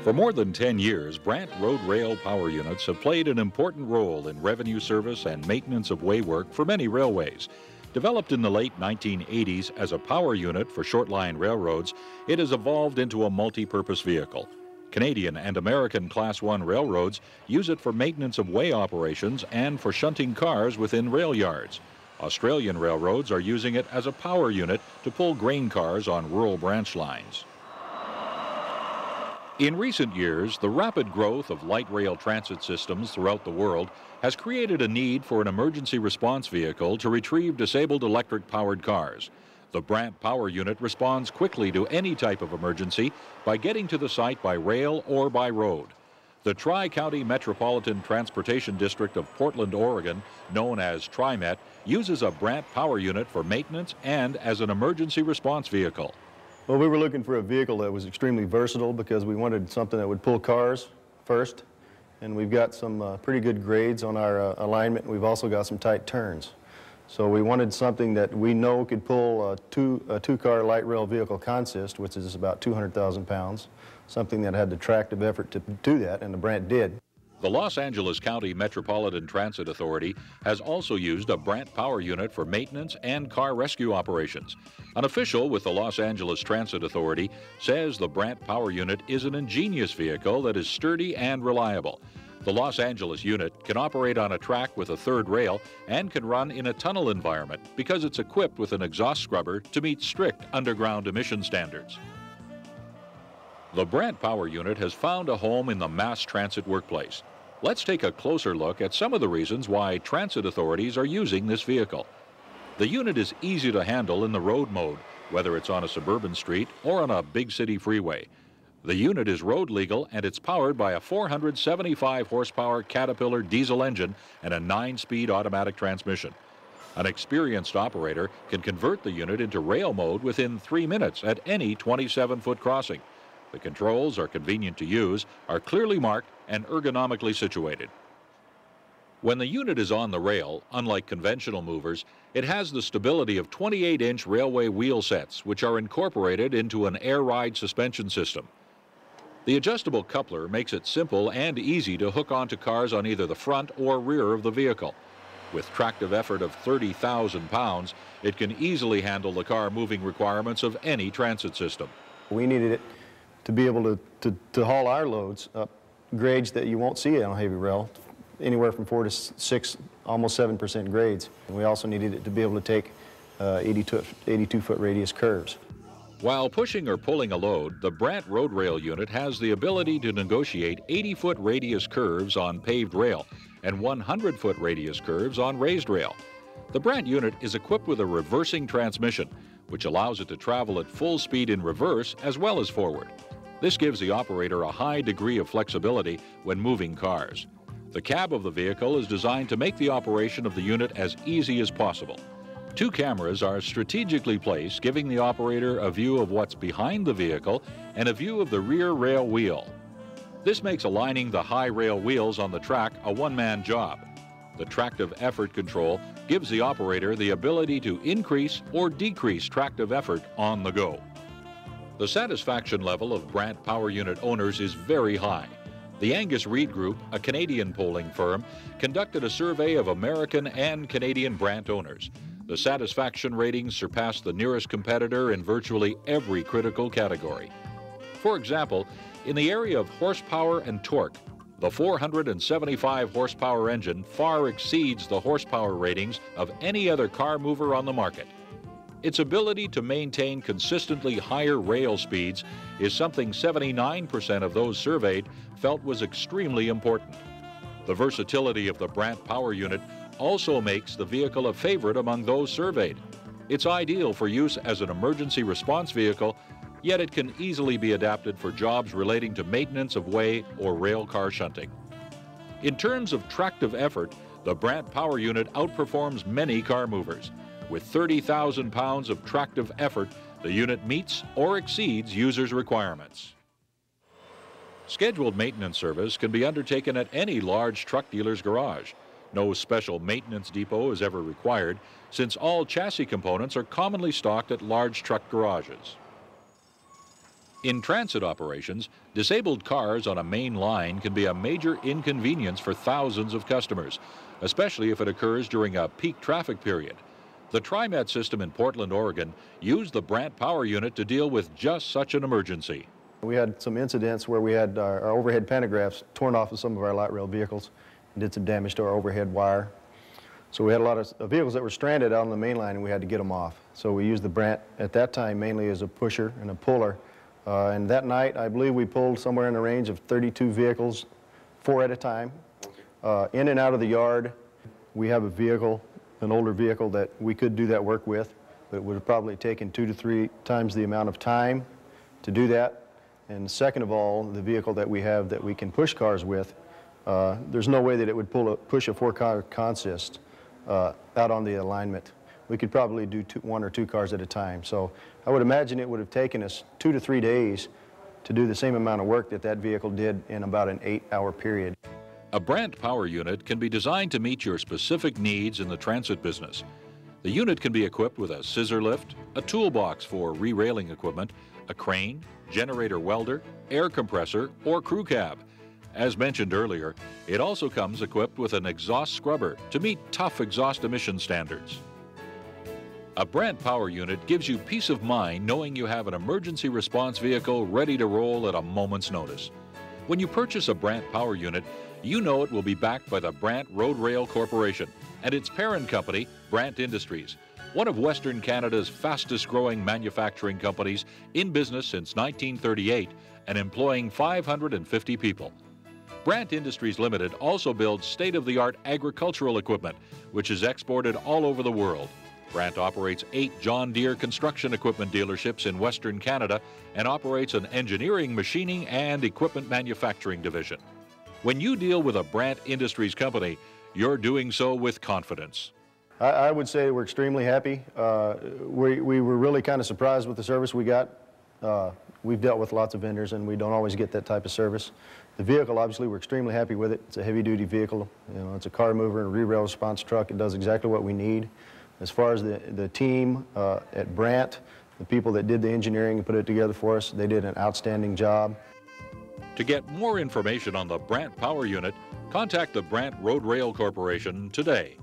For more than 10 years, Brandt road rail power units have played an important role in revenue service and maintenance of way work for many railways. Developed in the late 1980s as a power unit for short-line railroads, it has evolved into a multi-purpose vehicle. Canadian and American Class 1 railroads use it for maintenance of way operations and for shunting cars within rail yards. Australian railroads are using it as a power unit to pull grain cars on rural branch lines. In recent years, the rapid growth of light rail transit systems throughout the world has created a need for an emergency response vehicle to retrieve disabled electric-powered cars. The Brandt power unit responds quickly to any type of emergency by getting to the site by rail or by road. The Tri-County Metropolitan Transportation District of Portland, Oregon, known as TriMet, uses a Brandt power unit for maintenance and as an emergency response vehicle. Well, we were looking for a vehicle that was extremely versatile because we wanted something that would pull cars first, and we've got some pretty good grades on our alignment, and we've also got some tight turns. So we wanted something that we know could pull a two-car light rail vehicle consist, which is about 200,000 pounds, something that had the tractive effort to do that, and the Brandt did. The Los Angeles County Metropolitan Transit Authority has also used a Brandt power unit for maintenance and car rescue operations. An official with the Los Angeles Transit Authority says the Brandt power unit is an ingenious vehicle that is sturdy and reliable. The Los Angeles unit can operate on a track with a third rail and can run in a tunnel environment because it's equipped with an exhaust scrubber to meet strict underground emission standards. The Brandt power unit has found a home in the mass transit workplace. Let's take a closer look at some of the reasons why transit authorities are using this vehicle. The unit is easy to handle in the road mode, whether it's on a suburban street or on a big city freeway. The unit is road legal and it's powered by a 475 horsepower Caterpillar diesel engine and a 9-speed automatic transmission. An experienced operator can convert the unit into rail mode within 3 minutes at any 27-foot crossing. The controls are convenient to use, are clearly marked, and ergonomically situated. When the unit is on the rail, unlike conventional movers, it has the stability of 28-inch railway wheel sets, which are incorporated into an air ride suspension system. The adjustable coupler makes it simple and easy to hook onto cars on either the front or rear of the vehicle. With tractive effort of 30,000 pounds, it can easily handle the car moving requirements of any transit system. We needed it to be able to haul our loads up grades that you won't see on a heavy rail, anywhere from 4 to 6, almost 7% grades. And we also needed it to be able to take 82-foot radius curves. While pushing or pulling a load, the Brandt road rail unit has the ability to negotiate 80-foot radius curves on paved rail and 100-foot radius curves on raised rail. The Brandt unit is equipped with a reversing transmission, which allows it to travel at full speed in reverse as well as forward. This gives the operator a high degree of flexibility when moving cars. The cab of the vehicle is designed to make the operation of the unit as easy as possible. 2 cameras are strategically placed, giving the operator a view of what's behind the vehicle and a view of the rear rail wheel. This makes aligning the high rail wheels on the track a one-man job. The tractive effort control gives the operator the ability to increase or decrease tractive effort on the go. The satisfaction level of Brandt power unit owners is very high. The Angus Reid Group, a Canadian polling firm, conducted a survey of American and Canadian Brandt owners. The satisfaction ratings surpassed the nearest competitor in virtually every critical category. For example, in the area of horsepower and torque, the 475 horsepower engine far exceeds the horsepower ratings of any other car mover on the market. Its ability to maintain consistently higher rail speeds is something 79% of those surveyed felt was extremely important. The versatility of the Brandt power unit also makes the vehicle a favorite among those surveyed. It's ideal for use as an emergency response vehicle, yet it can easily be adapted for jobs relating to maintenance of way or rail car shunting. In terms of tractive effort, the Brandt power unit outperforms many car movers. With 30,000 pounds of tractive effort, the unit meets or exceeds users' requirements. Scheduled maintenance service can be undertaken at any large truck dealer's garage. No special maintenance depot is ever required, since all chassis components are commonly stocked at large truck garages. In transit operations, disabled cars on a main line can be a major inconvenience for thousands of customers, especially if it occurs during a peak traffic period. The TriMet system in Portland, Oregon, used the Brandt power unit to deal with just such an emergency. We had some incidents where we had our overhead pantographs torn off of some of our light rail vehicles and did some damage to our overhead wire. So we had a lot of vehicles that were stranded out on the main line, and we had to get them off. So we used the Brandt at that time mainly as a pusher and a puller. And that night, I believe we pulled somewhere in the range of 32 vehicles, 4 at a time, in and out of the yard. We have a vehicle, an older vehicle, that we could do that work with, but it would have probably taken 2 to 3 times the amount of time to do that. And second of all, the vehicle that we have that we can push cars with, there's no way that it would push a 4-car consist out on the alignment. We could probably do 1 or 2 cars at a time. So I would imagine it would have taken us 2 to 3 days to do the same amount of work that that vehicle did in about an 8-hour period. A Brandt power unit can be designed to meet your specific needs in the transit business. The unit can be equipped with a scissor lift, a toolbox for re-railing equipment, a crane, generator welder, air compressor, or crew cab. As mentioned earlier, it also comes equipped with an exhaust scrubber to meet tough exhaust emission standards. A Brandt power unit gives you peace of mind knowing you have an emergency response vehicle ready to roll at a moment's notice. When you purchase a Brandt power unit, you know it will be backed by the Brandt Road Rail Corporation and its parent company, Brandt Industries, one of Western Canada's fastest growing manufacturing companies, in business since 1938 and employing 550 people. Brandt Industries Limited also builds state-of-the-art agricultural equipment, which is exported all over the world. Brandt operates 8 John Deere construction equipment dealerships in Western Canada and operates an engineering, machining, and equipment manufacturing division. When you deal with a Brandt Industries company, you're doing so with confidence. I would say we're extremely happy. We were really kind of surprised with the service we got. We've dealt with lots of vendors, and we don't always get that type of service. The vehicle, obviously, we're extremely happy with it. It's a heavy-duty vehicle. You know, it's a car mover and a re-rail response truck. It does exactly what we need. As far as the team at Brandt, the people that did the engineering and put it together for us, they did an outstanding job. To get more information on the Brandt Power Unit, contact the Brandt Road Rail Corporation today.